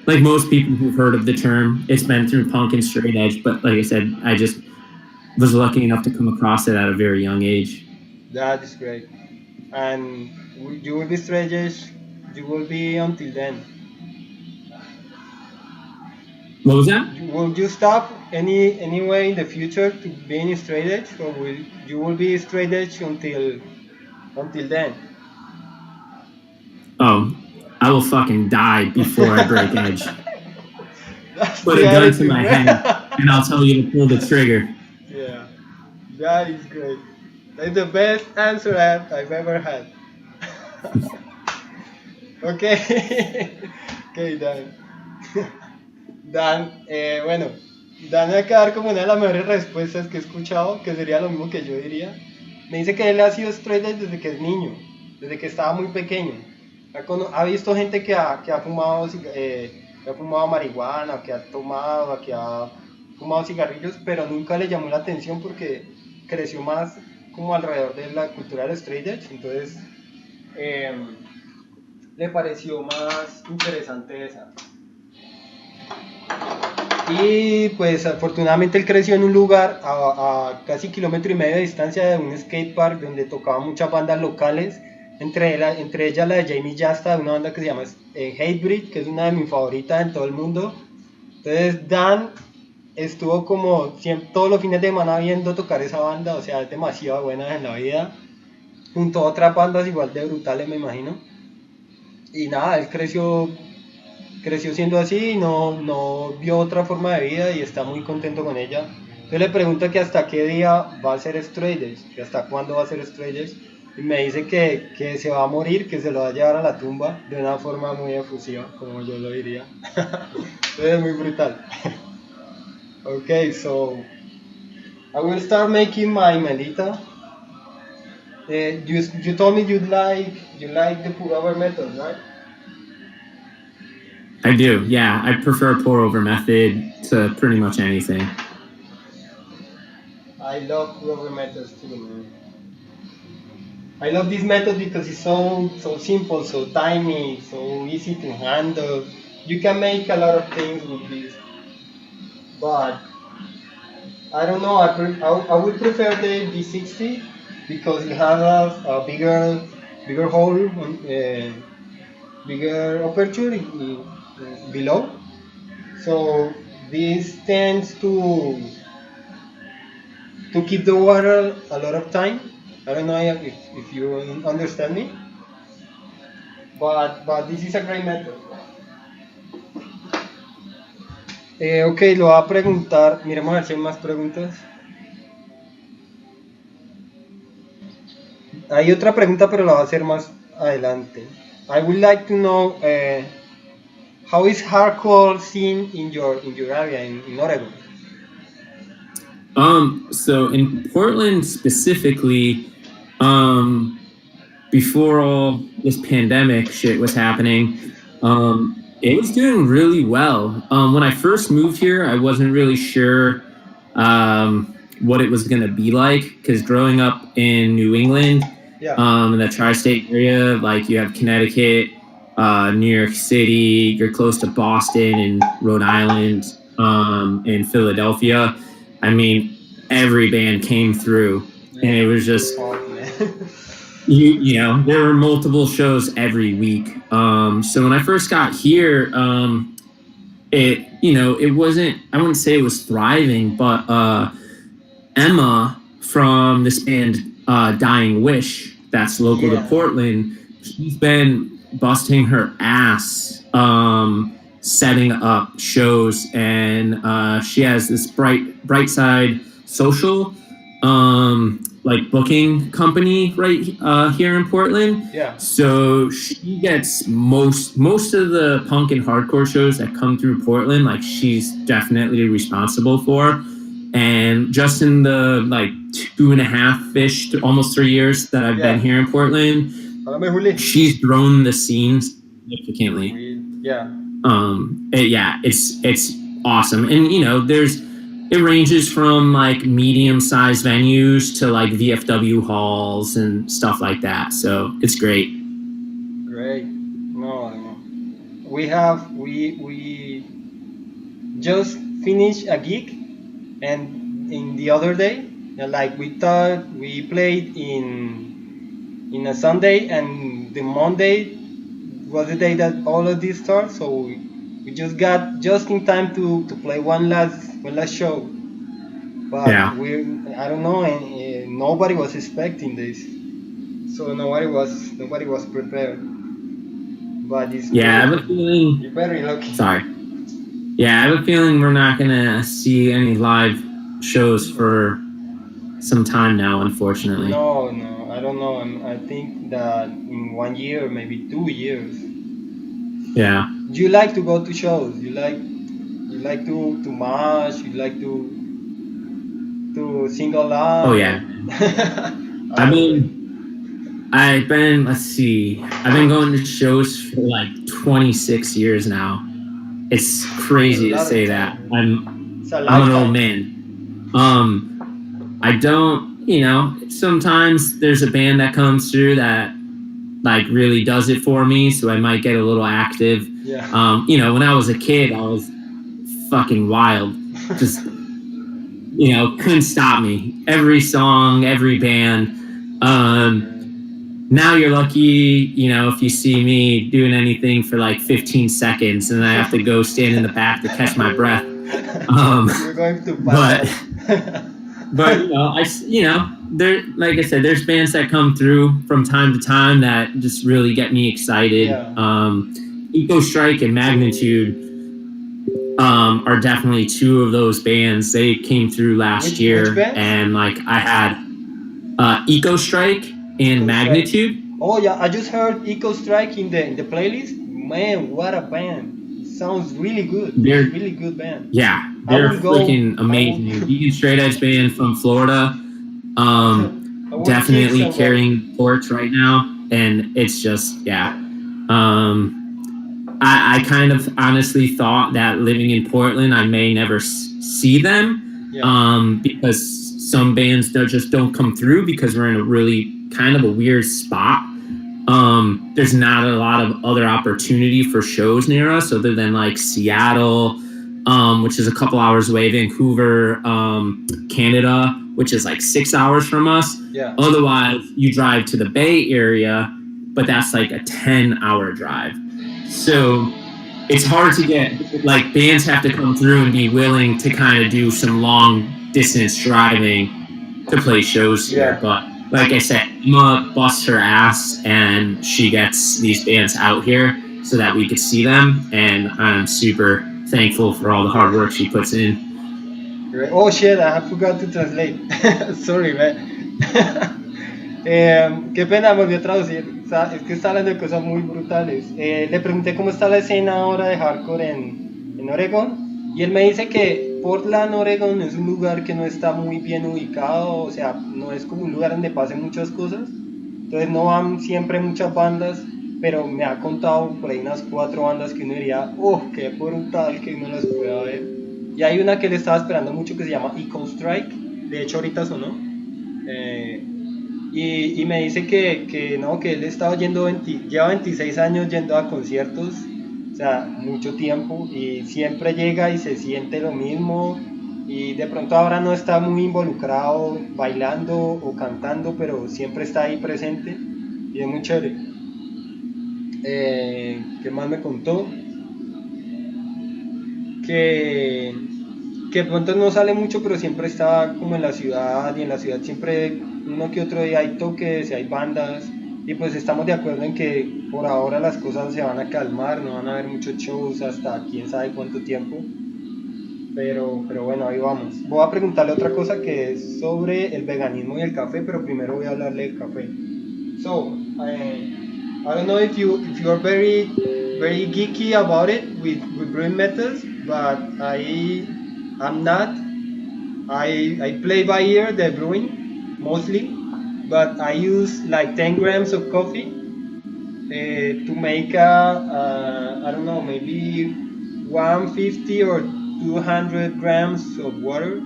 like most people who've heard of the term, it's been through punk and straight edge, but like I said, I just was lucky enough to come across it at a very young age. That is great. And you will be straight edge. You will be until then. What was that? Will you stop any way in the future to being straight edge, or will you will be straight edge until then? Oh, I will fucking die before I break edge. That's Put the a gun to attitude, my man. head, and I'll tell you to pull the trigger. Yeah, that is great. That's the best answer I've ever had. Okay, okay, Dan. Dan, bueno, Dan me acaba de dar como una de las mejores respuestas que he escuchado, que sería lo mismo que yo diría. Me dice que él ha sido straight edge desde que es niño, desde que estaba muy pequeño. Ha visto gente que ha fumado, que ha fumado marihuana, que ha tomado, que ha fumado cigarrillos, pero nunca le llamó la atención porque creció más como alrededor de la cultura del straight edge. Entonces, eh, le pareció más interesante esa. Y pues afortunadamente él creció en un lugar a casi kilómetro y medio de distancia de un skate park donde tocaban muchas bandas locales, entre ellas la de Jamie Jasta, una banda que se llama Hatebreed, que es una de mis favoritas en todo el mundo. Entonces Dan estuvo como todos los fines de semana viendo tocar esa banda, o sea, es demasiado buena en la vida, junto a otras bandas igual de brutales, me imagino. Y nada, él creció siendo así y no vio otra forma de vida y está muy contento con ella. Yo le pregunto que hasta qué día va a ser straight edge, que hasta cuándo va a ser straight edge, y me dice que se va a morir, que se lo va a llevar a la tumba de una forma muy efusiva, como yo lo diría. Entonces es muy brutal. Okay, so I will start making my melita. You told me you like the pour over method, right? I do, yeah. I prefer pour over method to pretty much anything. I love pour over methods too, man. I love this method because it's so simple, so tiny, so easy to handle. You can make a lot of things with this, but I don't know. I would prefer the B60 because it has a bigger hole, bigger aperture below. So this tends to keep the water a lot of time. I don't know if you understand me, but this is a great method. Ok, lo voy a preguntar. Miremos a ver si hay más preguntas. Hay otra pregunta, pero la voy a hacer más adelante. I would like to know how is hardcore scene in your area in Oregon? So in Portland specifically, before all this pandemic shit was happening, it was doing really well. When I first moved here, I wasn't really sure what it was going to be like because growing up in New England, Yeah. in the tri-state area, like you have Connecticut, New York City, you're close to Boston and Rhode Island, and Philadelphia. I mean, every band came through, and it was just Fuck, man. there were multiple shows every week. So when I first got here, it wasn't. I wouldn't say it was thriving, but Emma from this band Dying Wish, that's local to Yeah. Portland, she's been busting her ass setting up shows, and she has this bright side social like booking company right here in Portland. Yeah. So she gets most of the punk and hardcore shows that come through Portland, like she's definitely responsible for. And just in the like 2.5-ish, almost 3 years that I've been Yeah. here in Portland, Háblame, Juli. she's grown the scene significantly. Yeah. It's awesome, and it ranges from like medium-sized venues to like VFW halls and stuff like that. So it's great. Great. No, no. We just finished a gig, and in the other day, like we thought we played in a Sunday, and the Monday was the day that all of this started. So we just got just in time to play one last show. But Yeah, I don't know, and nobody was expecting this, so nobody was prepared. But it's yeah. I good. have a feeling. You're very lucky. Sorry. Yeah, I have a feeling we're not gonna see any live shows for some time now, unfortunately. No, no, I don't know. I think that in 1 year, maybe 2 years. Yeah. You like to go to shows. You like to march. You like to sing Oh along. yeah. I I've don't know. been. Let's see. I've been going to shows for like 26 years now. It's A crazy to lot of say that. time. It's a I'm an old lifetime. man. I don't. Sometimes there's a band that comes through that like really does it for me, so I might get a little active. Yeah. When I was a kid, I was fucking wild. Just couldn't stop me. Every song, every band. Now you're lucky, if you see me doing anything for like 15 seconds, and I have to go stand in the back to catch my breath. You're going to But pass but out. there, like I said, there's bands that come through from time to time that just really get me excited. Yeah. Eco Strike and Magnitude are definitely two of those bands. They came through last Which year, bands? and like I had Eco Strike and Eco Magnitude. Oh yeah, I just heard Eco Strike in the playlist. Man, what a band! It sounds really good. They're Really good band. Yeah, I they're will go. freaking amazing. Vegan straight edge band from Florida. I will kick Definitely somebody. carrying torch right now, and it's just I kind of honestly thought that living in Portland, I may never see them. Yeah. Because some bands just don't come through because we're in a really kind of a weird spot. There's not a lot of other opportunity for shows near us other than like Seattle, which is a couple hours away, Vancouver, Canada, which is like 6 hours from us. Yeah. Otherwise, you drive to the Bay Area, but that's like a 10-hour drive. So it's hard to get, like, bands have to come through and be willing to kind of do some long distance driving to play shows here. Yeah. But like I said, Emma busts her ass and she gets these bands out here so that we could see them. And I'm super thankful for all the hard work she puts in. Right. Oh shit, I forgot to translate. Sorry, man. Qué pena, me olvidé traducir. Es que está hablando de cosas muy brutales. Le pregunté cómo está la escena ahora de hardcore en Oregon. Y él me dice que Portland, Oregon es un lugar que no está muy bien ubicado. O sea, no es como un lugar donde pasen muchas cosas. Entonces no van siempre muchas bandas. Pero me ha contado por ahí unas 4 bandas que uno diría, oh, qué brutal que uno las pueda ver. Y hay una que le estaba esperando mucho que se llama Eco Strike. De hecho, ahorita sonó. Y me dice que no, que él estaba lleva 26 años yendo a conciertos, o sea, mucho tiempo, y siempre llega y se siente lo mismo, y de pronto ahora no está muy involucrado bailando o cantando, pero siempre está ahí presente. y es muy chévere. ¿Qué más me contó? Que, que de pronto no sale mucho, pero siempre está como en la ciudad, y en la ciudad siempre uno que otro día hay toques y hay bandas, y pues estamos de acuerdo en que por ahora las cosas se van a calmar, no van a haber muchos shows hasta quién sabe cuánto tiempo, pero bueno, ahí vamos. Voy a preguntarle otra cosa que es sobre el veganismo y el café, pero primero voy a hablarle del café. So, I don't know if you're very geeky about it with brewing methods, but I'm not. I play by ear the brewing mostly, but I use like 10 grams of coffee to make I don't know, maybe 150 or 200 grams of water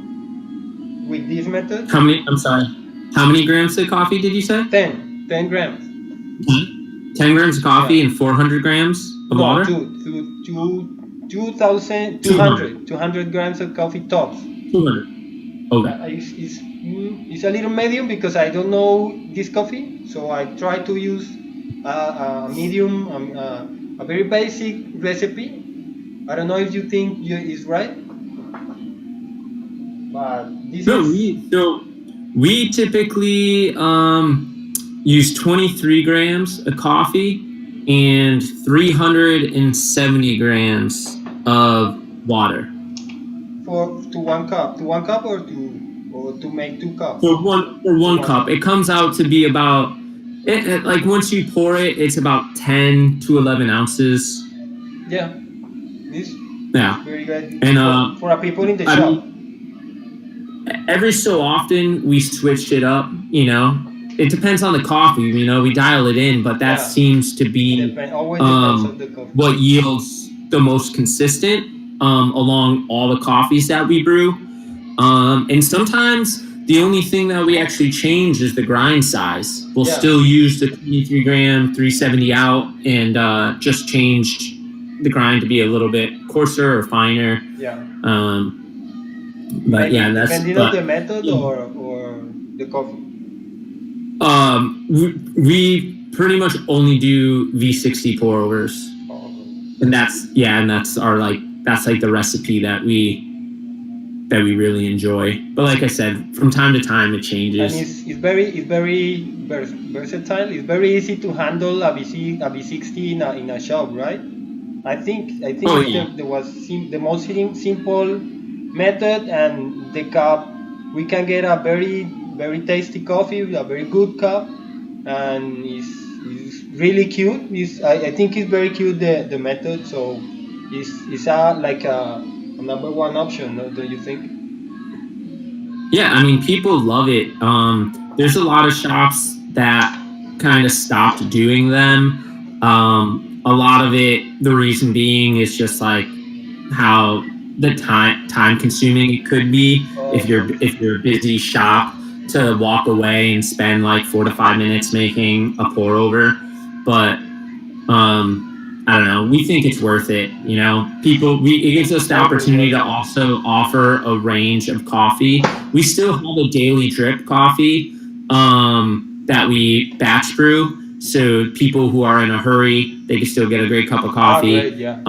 with this method. How many? I'm sorry. How many grams of coffee did you say? 10 grams. 10 grams of coffee Yeah. and 400 grams of No, water. 200 grams of coffee tops. 200. Okay. It's a little medium because I don't know this coffee, so I try to use a medium, a very basic recipe. I don't know if you think is right, but this No, is we typically use 23 grams of coffee and 370 grams of water. to one cup or to make 2 cups. For one cup, it comes out to be about like once you pour it, it's about 10 to 11 ounces. Yeah, this Yeah, very good. and For a people in the I shop. mean, every so often we switch it up. It depends on the coffee. We dial it in, but that Yeah. seems to be Always depends on the coffee. what yields the most consistent along all the coffees that we brew. And sometimes the only thing that we actually change is the grind size. We'll Yeah. still use the 23 gram, 370 out, and just change the grind to be a little bit coarser or finer. Yeah. But yeah, that's depending on the method or the coffee. We pretty much only do V60 pour overs, Oh, and that's our that's like the recipe that we really enjoy. But like I said, from time to time it changes. and it's very versatile. It's very easy to handle a V60 in a shop, right? I think Oh, it's yeah. the most simple method, and the cup we can get a very tasty coffee, a very good cup, and it's really cute. I think it's very cute the method, so it's like a number one option, don't you think? Yeah, I mean, people love it. There's a lot of shops that kind of stopped doing them. A lot of it, the reason being, is just like how the time consuming it could be if you're a busy shop to walk away and spend like 4 to 5 minutes making a pour over. But I don't know. We think it's worth it. It gives us the opportunity to also offer a range of coffee. We still have a daily drip coffee that we batch brew. So people who are in a hurry, they can still get a great cup of coffee. Great, yeah.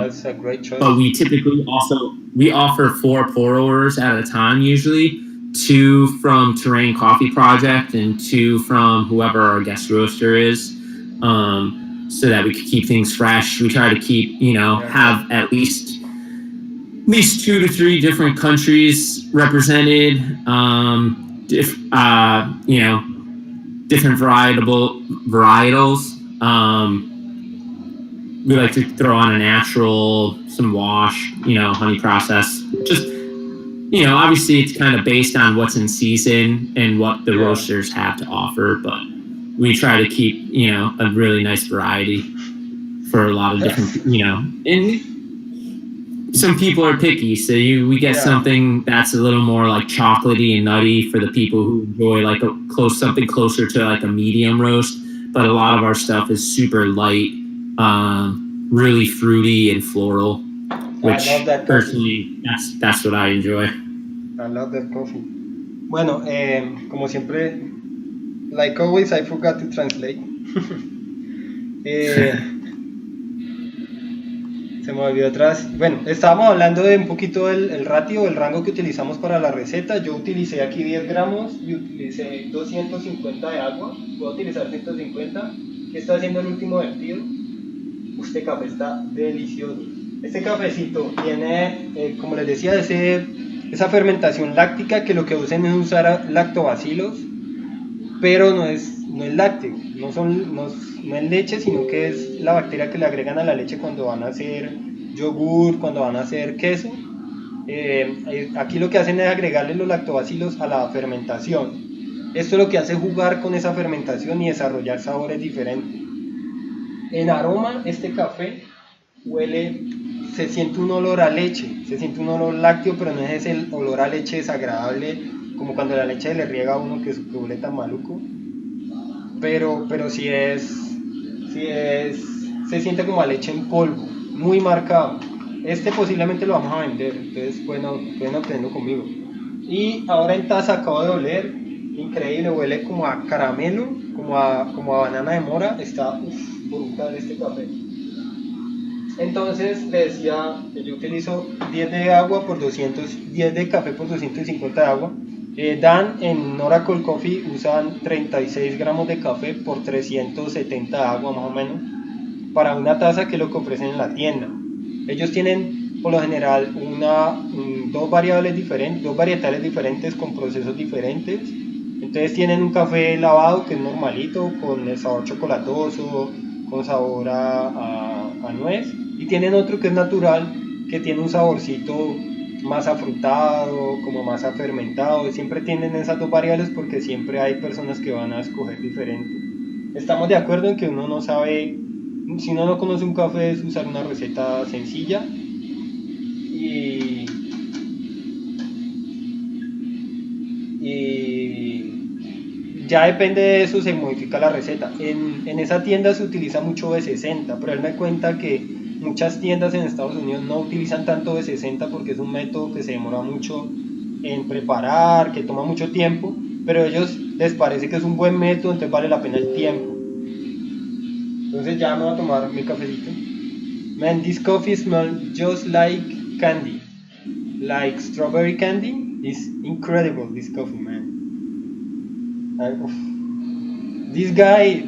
That's a great choice. But we typically we offer 4 pour overs at a time usually. 2 from Terrain Coffee Project and 2 from whoever our guest roaster is. So that we could keep things fresh. We try to keep, have at least 2 to 3 different countries represented. Different varietals. We like to throw on a natural, some wash, honey process. Just, obviously it's kind of based on what's in season and what the roasters have to offer, but we try to keep, a really nice variety for a lot of different, and some people are picky, so we get something that's a little more like chocolatey and nutty for the people who enjoy like something closer to like a medium roast. But a lot of our stuff is super light, really fruity and floral, which I love that personally that's what I enjoy. I love that coffee. Bueno, como siempre, like always, I forgot to translate. Eh, Se me olvidó atrás. Bueno, estábamos hablando de un poquito el ratio, el rango que utilizamos para la receta. Yo utilicé aquí 10 gramos y utilicé 250 de agua. Puedo utilizar 150. ¿Qué está haciendo el último vertido? Este café está delicioso. Este cafecito tiene, como les decía, esa fermentación láctica que lo que usan es usar lactobacilos, pero no es lácteo, no es leche, sino que es la bacteria que le agregan a la leche cuando van a hacer yogur, cuando van a hacer queso. Aquí lo que hacen es agregarle los lactobacilos a la fermentación. Esto lo que hace es jugar con esa fermentación y desarrollar sabores diferentes. En aroma, este café huele, se siente un olor a leche, se siente un olor lácteo, pero no es ese olor a leche desagradable como cuando la leche le riega a uno que huele tan maluco, pero sí es, se siente como a leche en polvo, muy marcado. Este posiblemente lo vamos a vender, entonces pueden obtenerlo conmigo. Y ahora en taza acabo de oler, increíble, huele como a caramelo, como a banana de mora, está brutal este café. Entonces le decía, yo utilizo 10 de agua por 200, 10 de café por 250 de agua. Dan en Oracle Coffee usan 36 gramos de café por 370 de agua más o menos para una taza que es lo que ofrecen en la tienda. Ellos tienen por lo general dos variables diferentes, dos varietales diferentes con procesos diferentes. Entonces tienen un café lavado que es normalito, con el sabor chocolatoso, con sabor a nuez. Y tienen otro que es natural, que tiene un saborcito más afrutado, como más afermentado. Siempre tienen esas dos variables porque siempre hay personas que van a escoger diferente. Estamos de acuerdo en que uno no sabe, si uno no conoce un café, es usar una receta sencilla y, y ya depende de eso, se modifica la receta. En esa tienda se utiliza mucho B60, pero él me cuenta que muchas tiendas en Estados Unidos no utilizan tanto B60 porque es un método que se demora mucho en preparar, que toma mucho tiempo, pero a ellos les parece que es un buen método, entonces vale la pena el tiempo. Entonces ya me voy a tomar mi cafecito. Man, this coffee smells just like candy, like strawberry candy. It's incredible, this coffee, man. This guy,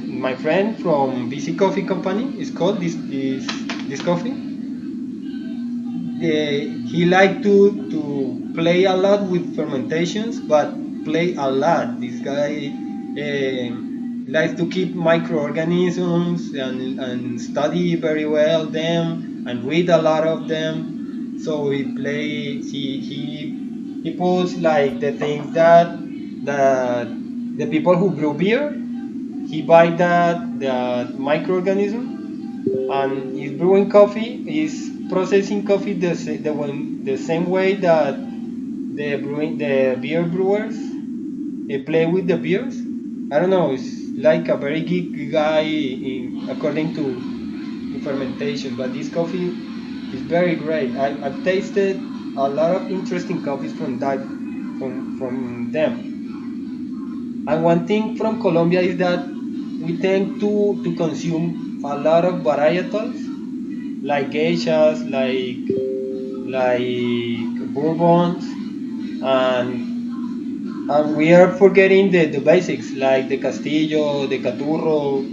my friend from BC Coffee Company, is called this coffee. He like to play a lot with fermentations, but play a lot. This guy likes to keep microorganisms and study very well them and read a lot of them. So he puts like the things that the people who brew beer, he buy that microorganism and is brewing coffee, is processing coffee the same way that the beer brewers play with the beers. I don't know, it's like a very geek guy according to fermentation, but this coffee is very great. I've tasted a lot of interesting coffees from them. And one thing from Colombia is that we tend to consume a lot of varietals, like geishas, like bourbons, and we are forgetting the basics, like the castillo, the caturro,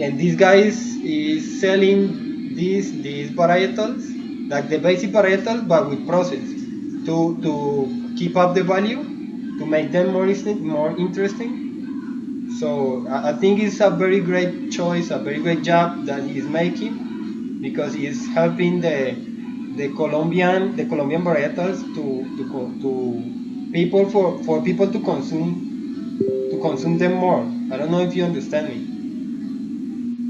and these guys is selling these varietals, like the basic varietals, but with process to keep up the value, to make them more interesting. So I think it's a very great choice, a very great job that he's making because he's helping the Colombian varietals to people for people to consume them more. I don't know if you understand me.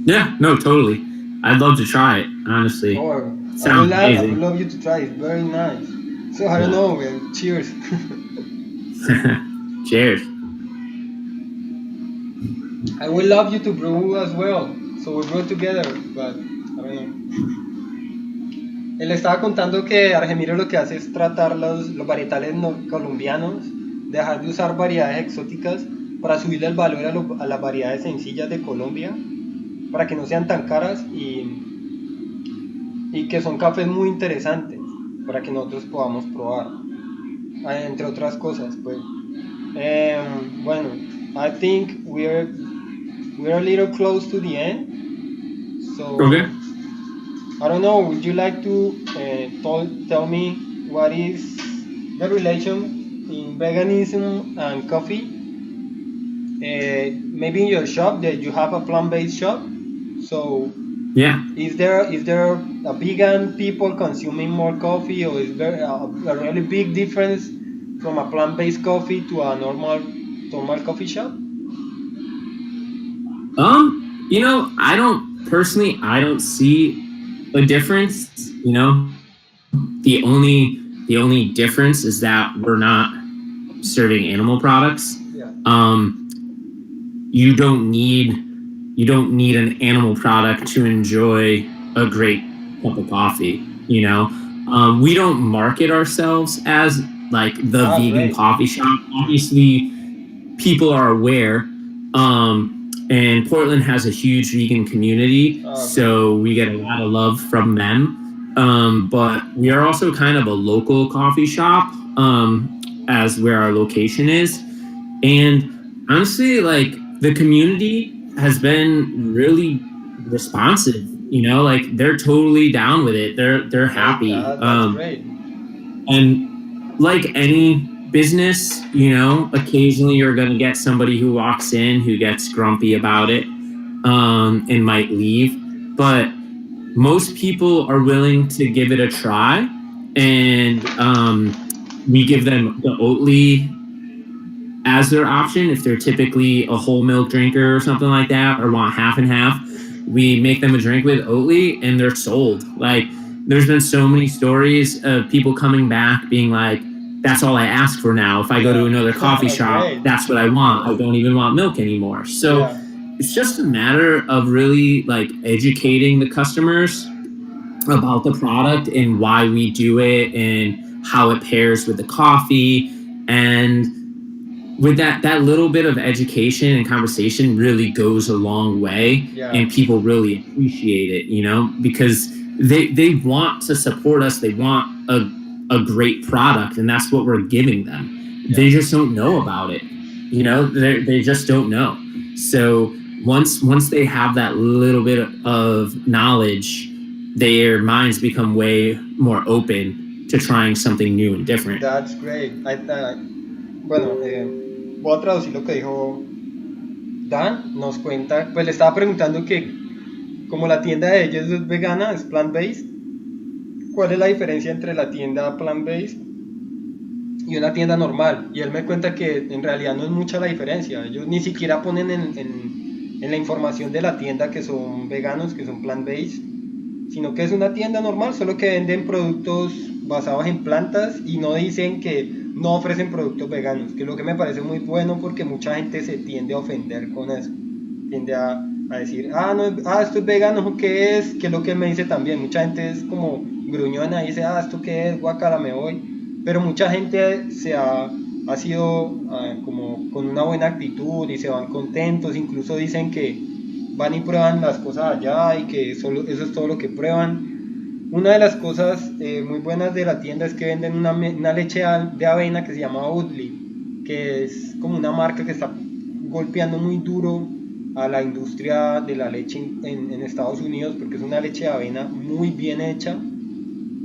Yeah, no, totally. I'd love to try it, honestly. Or Sounds I would amazing. love you to try. It's very nice. So I don't Yeah. know, man. Cheers. Cheers. I would love you to brew as well. So we brew together, but I don't know. Él estaba contando que Argemiro lo que hace es tratar los varietales colombianos, dejar de usar variedades exóticas para subirle el valor a las variedades sencillas de Colombia, para que no sean tan caras y que son cafés muy interesantes para que nosotros podamos probar, entre otras cosas, pues. Bueno, I think we're a little close to the end, so Okay. I don't know. Would you like to tell me what is the relation in veganism and coffee? Maybe in your shop that you have a plant-based shop. So Yeah. is there a vegan people consuming more coffee, or is there a really big difference from a plant-based coffee to a normal coffee shop? I don't personally, I don't see a difference. The only difference is that we're not serving animal products. Yeah. Um, you don't need you don't need an animal product to enjoy a great cup of coffee. We don't market ourselves as like the vegan Great. coffee shop. Obviously, people are aware. And Portland has a huge vegan community, Great. so we get a lot of love from them. But we are also kind of a local coffee shop, as where our location is. And honestly, like the community has been really responsive. Like they're totally down with it. They're happy. That's great. And like any business, occasionally you're going to get somebody who walks in who gets grumpy about it, and might leave. But most people are willing to give it a try. And we give them the Oatly as their option if they're typically a whole milk drinker or something like that, or want half and half. We make them a drink with Oatly and they're sold. Like there's been so many stories of people coming back being like, that's all I ask for now. If I go to another coffee shop, Great. that's what I want. I don't even want milk anymore. So Yeah. it's just a matter of really like educating the customers about the product and why we do it and how it pairs with the coffee. And with that little bit of education and conversation really goes a long way. Yeah. And people really appreciate it, because they want to support us. They want a great product, and that's what we're giving them. Yeah. They just don't know about it. They just don't know. So once they have that little bit of knowledge, their minds become way more open to trying something new and different. That's great. Bueno, voy a traducir lo que dijo Dan. Nos cuenta, pues le estaba preguntando que como la tienda de ellos es vegana, es plant-based, ¿cuál es la diferencia entre la tienda plant-based y una tienda normal? Y él me cuenta que en realidad no es mucha la diferencia. Ellos ni siquiera ponen en la información de la tienda que son veganos, que son plant-based, sino que es una tienda normal, solo que venden productos basados en plantas y no dicen que no ofrecen productos veganos, que es lo que me parece muy bueno porque mucha gente se tiende a ofender con eso. Tiende a decir, no, esto es vegano, ¿qué es? Que es lo que él me dice también. Mucha gente es como gruñona y dice, esto qué es, guacala, me voy. Pero mucha gente ha sido como con una buena actitud y se van contentos, incluso dicen que van y prueban las cosas allá y que eso es todo lo que prueban. Una de las cosas muy buenas de la tienda es que venden una leche de avena que se llama Oatly, que es como una marca que está golpeando muy duro a la industria de la leche en Estados Unidos, porque es una leche de avena muy bien hecha,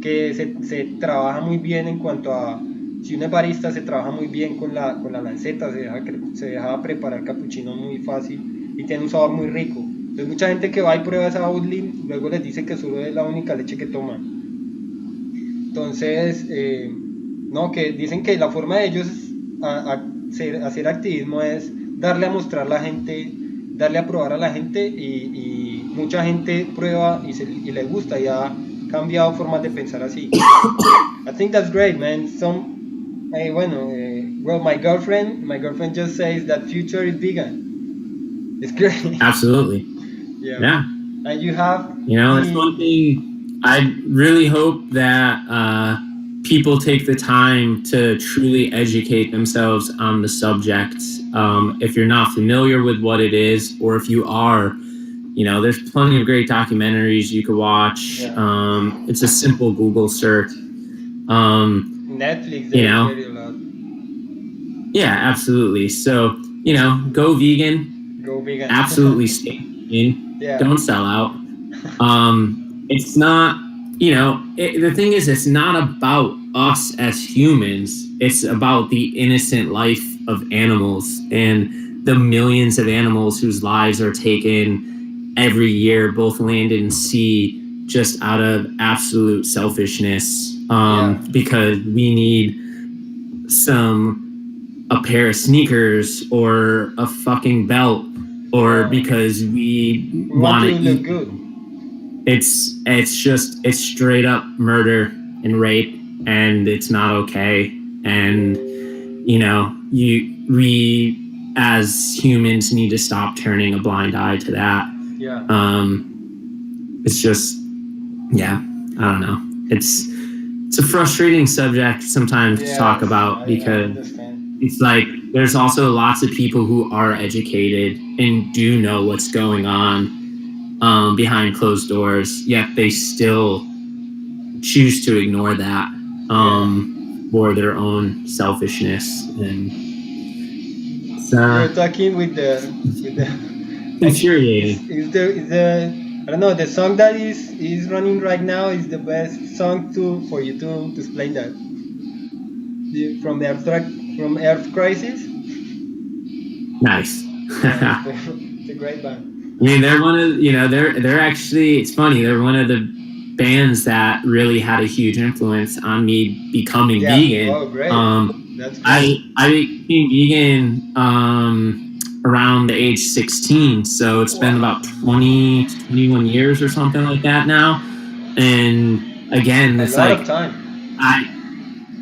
que se trabaja muy bien en cuanto a, si uno es barista, se trabaja muy bien con la lanceta, se deja preparar capuchinos muy fácil y tiene un sabor muy rico. Entonces mucha gente que va y prueba esa Oatly luego les dice que solo es la única leche que toman. Entonces, que dicen que la forma de ellos hacer activismo es darle a mostrar a la gente, darle a probar a la gente y mucha gente prueba y le gusta y ha cambiado formas de pensar así. I think that's great, man. Well, my girlfriend just says that future is vegan. It's great. Absolutely. Yeah. And you have, that's one thing. I really hope that people take the time to truly educate themselves on the subject If you're not familiar with what it is, or if you are, there's plenty of great documentaries you could watch. Yeah. It's a simple Google search. Netflix, You there, know, there is a lot. yeah, absolutely. So, go vegan, Go vegan. absolutely stay vegan, Yeah. don't sell out. It's not, the thing is, it's not about us as humans. It's about the innocent life of animals and the millions of animals whose lives are taken every year, both land and sea, just out of absolute selfishness. Yeah. Because we need a pair of sneakers or a fucking belt, or Yeah. because we We want want to to look eat. good. It's straight up murder and rape, and it's not okay. And we as humans need to stop turning a blind eye to that. Yeah. It's just, yeah, I don't know. It's a frustrating subject sometimes to talk Yes, about, I because understand. it's like there's also lots of people who are educated and do know what's going on behind closed doors, yet they still choose to ignore that Yeah. for their own selfishness. And it's You're talking with the like infuriating. is the I don't know, the song that is running right now is the best song to for you to explain that. From the from Earth Crisis. Nice. Yeah, it's a great band. I mean, they're one of they're actually, it's funny, they're one of the bands that really had a huge influence on me becoming Yeah. vegan. Oh, great. That's great. I became vegan around the age 16, so it's been Wow. about 20 to 21 years or something like that now. And again, A it's lot like of time. I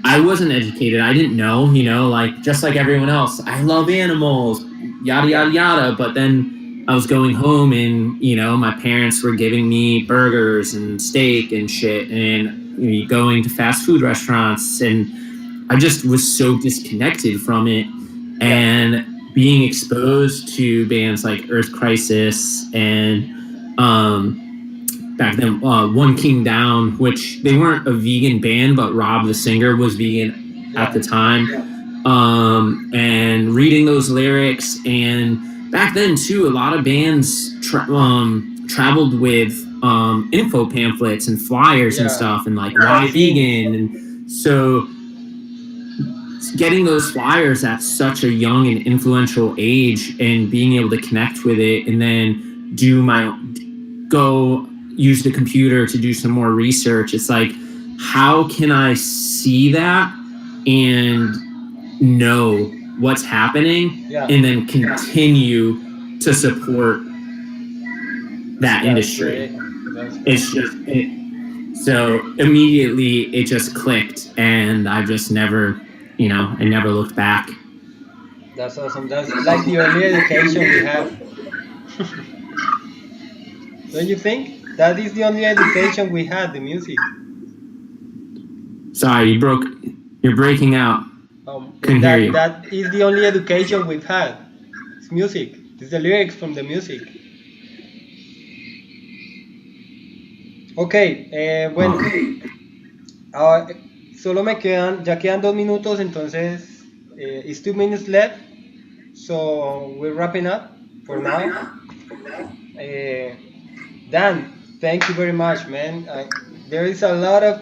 I wasn't educated. I didn't know, like just like everyone else. I love animals, yada Yeah. yada yada. But then I was going home, and my parents were giving me burgers and steak and shit, and going to fast food restaurants, and I just was so disconnected from it. Yeah. And being exposed to bands like Earth Crisis and back then, One King Down, which they weren't a vegan band, but Rob the singer was vegan at Yeah. the time. And reading those lyrics, and back then too, a lot of bands traveled with info pamphlets and flyers and Yeah. stuff, and like why Fanzines. vegan, and so getting those flyers at such a young and influential age, and being able to connect with it, and then go use the computer to do some more research. It's like, how can I see that and know what's happening, Yeah. and then continue to support that That's industry? great. That's great. It's just so immediately it just clicked, and I just never, I never looked back. That's awesome. That's like the only education we have. Don't you think? That is the only education we had, the music. Sorry, you're breaking out. Couldn't hear That you. that is the only education we've had. It's music. It's the lyrics from the music. Okay, bueno, ah, solo ya quedan 2 minutos, entonces it's 2 minutes left, so we're wrapping up for now. Uh, Dan, thank you very much, man. There is a lot of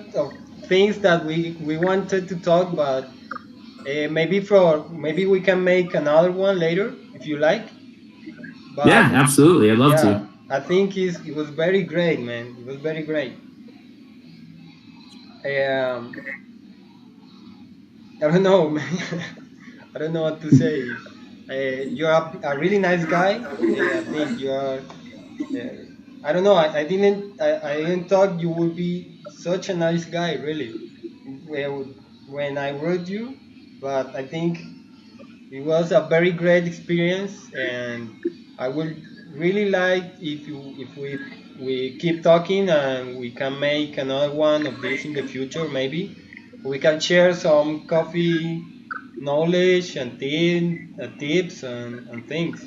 things that we wanted to talk, but maybe we can make another one later if you like. Yeah, But absolutely. I'd love yeah, to. I think it was very great, man. It was very great. Um, I don't know, man. I don't know what to say. You're a really nice guy. I think you are. I don't know. I didn't thought you would be such a nice guy, really. Well, when I wrote you, but I think it was a very great experience, and I would really like if we keep talking and we can make another one of this in the future. Maybe we can share some coffee knowledge and tips and things.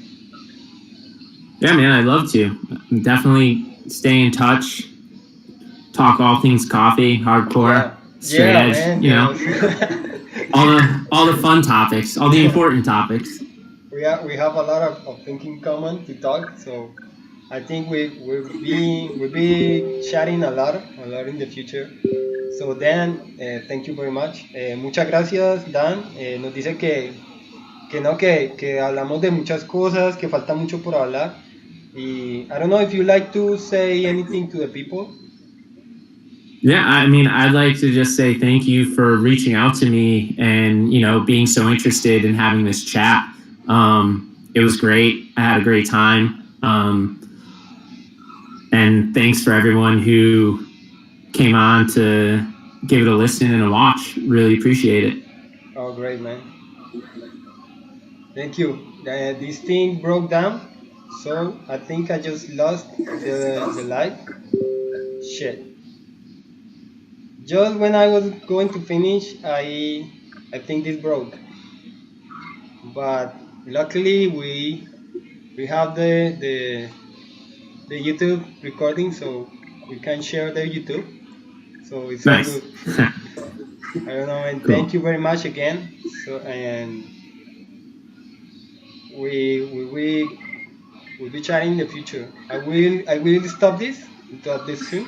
Yeah, man, I'd love to. Definitely stay in touch. Talk all things coffee, hardcore, Yeah, straight yeah, edge. man. You know, Yes. all the fun topics, all the important topics. We have a lot of things in common to talk. So I think we'll be chatting a lot in the future. So Dan, thank you very much. Muchas gracias, Dan. Nos dice que no, que hablamos de muchas cosas, que falta mucho por hablar. Y I don't know if you like to say anything to the people. Yeah, I mean, I'd like to just say thank you for reaching out to me and being so interested in having this chat. It was great. I had a great time. And thanks for everyone who came on to give it a listen and a watch. Really appreciate it. Oh, great, man. Thank you. This thing broke down, so I think I just lost the light. Shit. Just when I was going to finish, I think this broke. But luckily we have the YouTube recording, so we can share the YouTube. So it's all Nice. good. I don't know, and Cool. thank you very much again. So and we will be chatting in the future. I will stop this soon.